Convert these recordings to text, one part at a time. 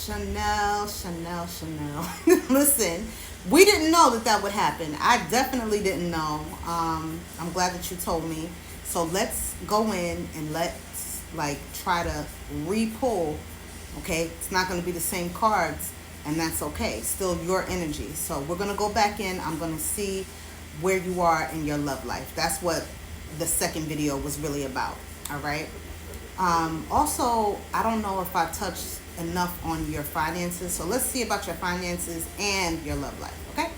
Chanel, Chanel, Chanel. Listen, we didn't know that that would happen. I definitely didn't know. I'm glad that you told me. So let's go in and let's like try to re-pull. Okay, it's not going to be the same cards, and that's okay. Still your energy. So we're going to go back in. I'm going to see where you are in your love life. That's what the second video was really about. All right. Also, I don't know if I touched enough on your finances. So let's see about your finances and your love life. Okay?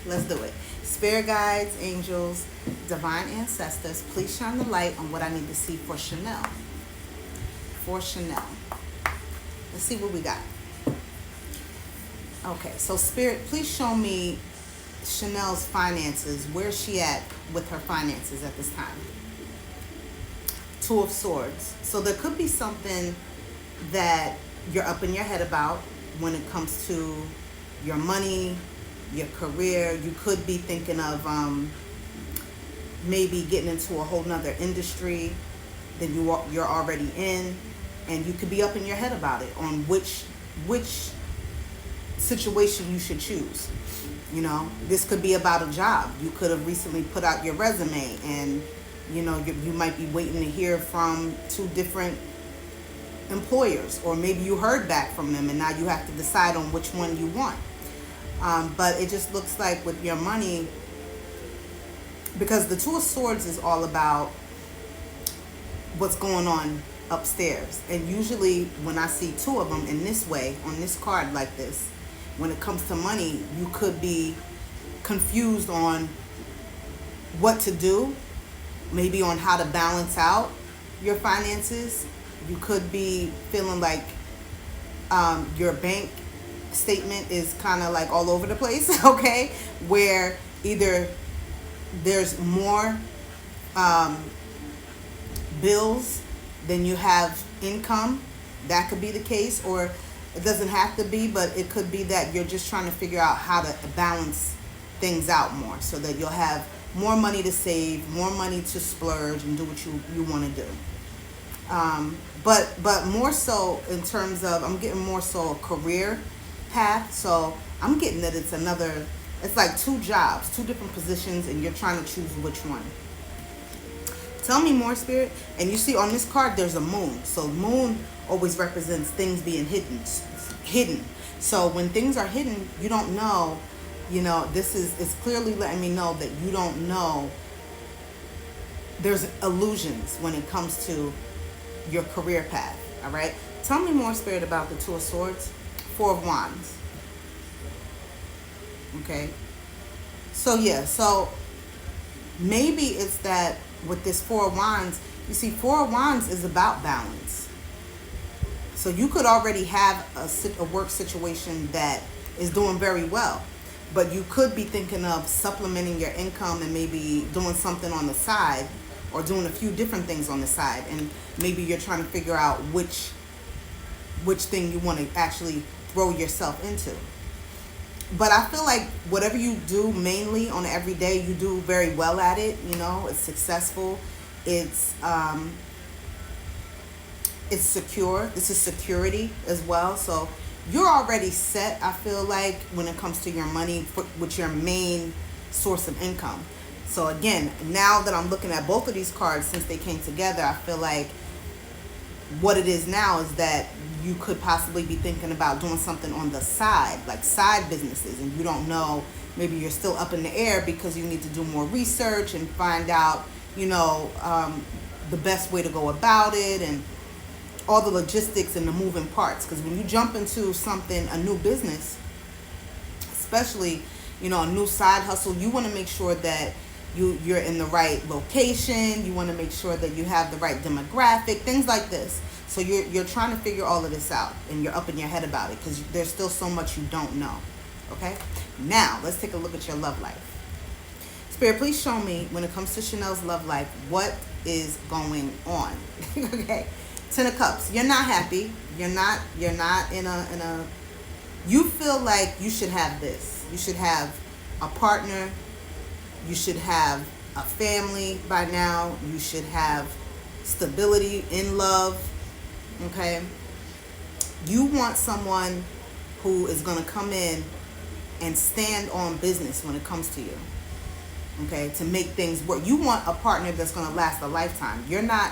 Let's do it. Spirit guides, angels, divine ancestors, please shine the light on what I need to see for Chanel. For Chanel. Let's see what we got. Okay, so Spirit, please show me Chanel's finances. Where's she at with her finances at this time? Two of Swords. So there could be something that you're up in your head about when it comes to your money, your career. You could be thinking of maybe getting into a whole nother industry that you're already in, and you could be up in your head about it on which situation you should choose. You know, this could be about a job. You could have recently put out your resume, and you know you might be waiting to hear from two different employers, or maybe you heard back from them and now you have to decide on which one you want. But it just looks like with your money, because the Two of Swords is all about what's going on upstairs, and usually when I see two of them in this way on this card like this, when it comes to money, you could be confused on what to do, maybe on how to balance out your finances. You could be feeling like your bank statement is kind of like all over the place, okay? Where either there's more bills than you have income. That could be the case, or it doesn't have to be, but it could be that you're just trying to figure out how to balance things out more so that you'll have more money to save, more money to splurge and do what you want to do. But more so in terms of, I'm getting more so a career path. So I'm getting that it's like two jobs, two different positions, and you're trying to choose which one. Tell me more, Spirit. And you see on this card, there's a moon. So moon always represents things being hidden. So when things are hidden, you don't know, you know, it's clearly letting me know that you don't know. There's illusions when it comes to your career path. All right. Tell me more, Spirit, about the Two of Swords. Four of Wands. Okay. So yeah, so maybe it's that with this Four of Wands, you see, Four of Wands is about balance. So you could already have a work situation that is doing very well, but you could be thinking of supplementing your income and maybe doing something on the side, or doing a few different things on the side, and maybe you're trying to figure out which thing you want to actually throw yourself into. But I feel like whatever you do mainly on every day, you do very well at it. You know, it's successful. It's secure. This is security as well. So you're already set, I feel like, when it comes to your money with your main source of income. So again, now that I'm looking at both of these cards since they came together, I feel like what it is now is that you could possibly be thinking about doing something on the side, like side businesses, and you don't know, maybe you're still up in the air because you need to do more research and find out, you know, the best way to go about it and all the logistics and the moving parts. Because when you jump into something, a new business, especially, you know, a new side hustle, you want to make sure that you're in the right location. You want to make sure that you have the right demographic, things like this. So you're trying to figure all of this out, and you're up in your head about it because there's still so much you don't know. Okay? Now, let's take a look at your love life. Spirit, please show me, when it comes to Chanel's love life, what is going on. Okay? Ten of Cups. You're not happy. You're not in a you feel like you should have this. You should have a partner. You should have a family by now. You should have stability in love. Okay? You want someone who is going to come in and stand on business when it comes to you. Okay, to make things work. You want a partner that's going to last a lifetime. You're not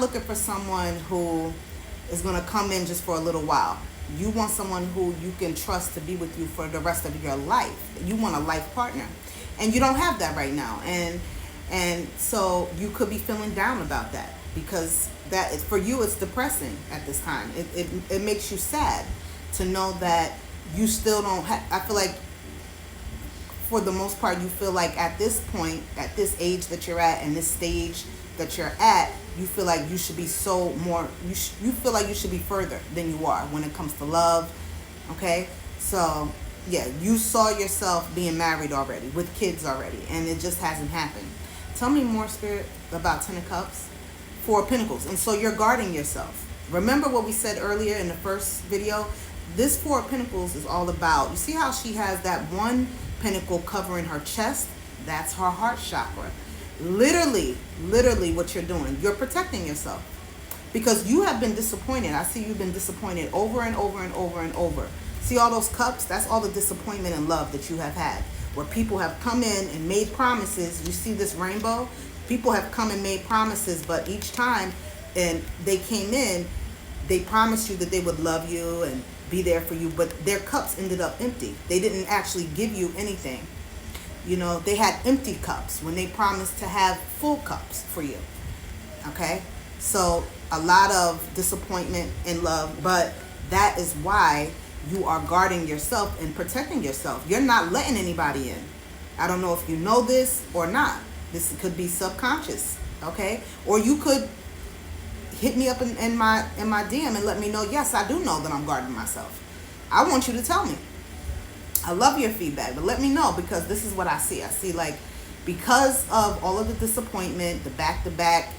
looking for someone who is going to come in just for a little while. You want someone who you can trust to be with you for the rest of your life. You want a life partner. And you don't have that right now. And so you could be feeling down about that, because that is, for you, it's depressing at this time. It makes you sad to know that you still don't have, I feel like for the most part, you feel like at this point, at this age that you're at, and this stage that you're at, you feel like you should be so more, you feel like you should be further than you are when it comes to love. Okay? So, yeah, you saw yourself being married already, with kids already, and it just hasn't happened. Tell me more, Spirit, about Ten of Cups, Four of Pentacles. And so you're guarding yourself. Remember what we said earlier in the first video? This Four of Pentacles is all about, you see how she has that one pentacle covering her chest? That's her heart chakra. Literally what you're doing, you're protecting yourself, because you have been disappointed. I see you've been disappointed over and over and over and over. See all those cups? That's all the disappointment in love that you have had, where people have come in and made promises. You see this rainbow? People have come and made promises, but each time and they came in, they promised you that they would love you and be there for you, but their cups ended up empty. They didn't actually give you anything. You know, they had empty cups when they promised to have full cups for you. Okay? So a lot of disappointment in love, but that is why you are guarding yourself and protecting yourself. You're not letting anybody in. I don't know if you know this or not. This could be subconscious. Okay? Or you could hit me up in my DM and let me know, yes, I do know that I'm guarding myself. I want you to tell me. I love your feedback, but let me know, because this is what I see. I see, like, because of all of the disappointment, the back-to-back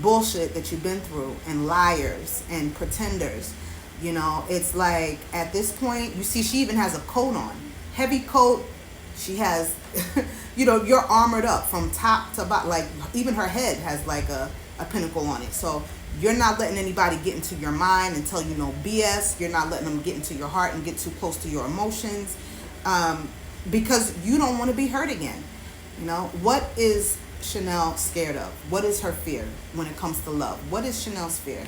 bullshit that you've been through, and liars and pretenders, you know, it's like at this point, you see she even has a coat on. Heavy coat. She has, you know, you're armored up from top to bottom. Like, even her head has like a pinnacle on it. So you're not letting anybody get into your mind and tell you no BS. You're not letting them get into your heart and get too close to your emotions. Because you don't want to be hurt again. You know, what is Chanel scared of? What is her fear when it comes to love? What is Chanel's fear?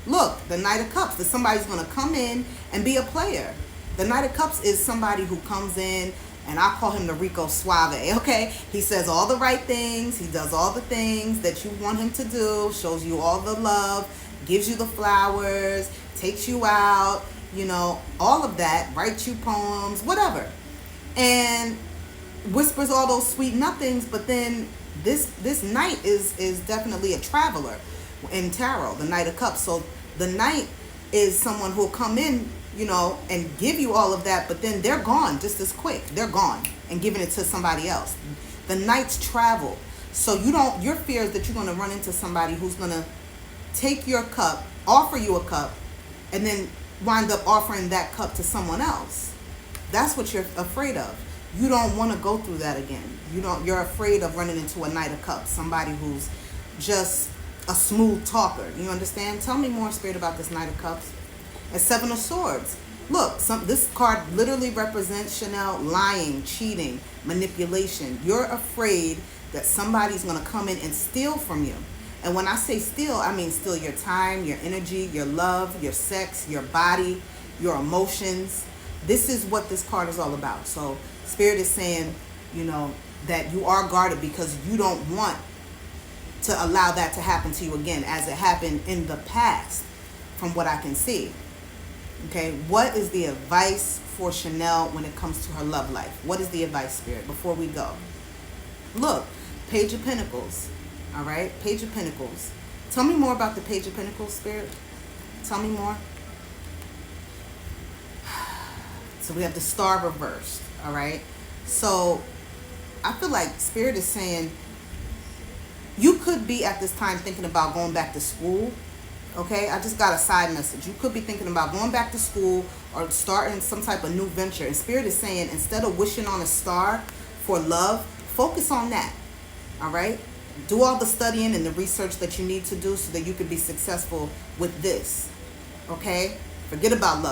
Look, the Knight of Cups, that somebody's going to come in and be a player. The Knight of Cups is somebody who comes in, and I call him the Rico Suave, okay? He says all the right things. He does all the things that you want him to do, shows you all the love, gives you the flowers, takes you out, you know, all of that, writes you poems, whatever. And whispers all those sweet nothings, but then this knight is definitely a traveler in tarot, the Knight of Cups. So the knight is someone who'll come in, you know, and give you all of that, but then they're gone just as quick. They're gone and giving it to somebody else. The knights travel. So your fear is that you're going to run into somebody who's going to take your cup, offer you a cup, and then wind up offering that cup to someone else. That's what you're afraid of. You don't want to go through that again. You're afraid of running into a Knight of Cups, somebody who's just a smooth talker. You understand? Tell me more, Spirit, about this Knight of Cups. And Seven of Swords. Look, this card literally represents Chanel lying, cheating, manipulation. You're afraid that somebody's going to come in and steal from you. And when I say steal, I mean steal your time, your energy, your love, your sex, your body, your emotions. This is what this card is all about. So Spirit is saying, you know, that you are guarded because you don't want to allow that to happen to you again, as it happened in the past, from what I can see. Okay, what is the advice for Chanel when it comes to her love life? What is the advice, Spirit, before we go? Look, Page of Pentacles. All right, Page of Pentacles. Tell me more about the Page of Pentacles, Spirit. Tell me more. So we have the Star reversed. All right. So I feel like Spirit is saying you could be at this time thinking about going back to school. Okay, I just got a side message. You could be thinking about going back to school or starting some type of new venture. And Spirit is saying, instead of wishing on a star for love, focus on that. All right. Do all the studying and the research that you need to do so that you can be successful with this. Okay. Forget about love.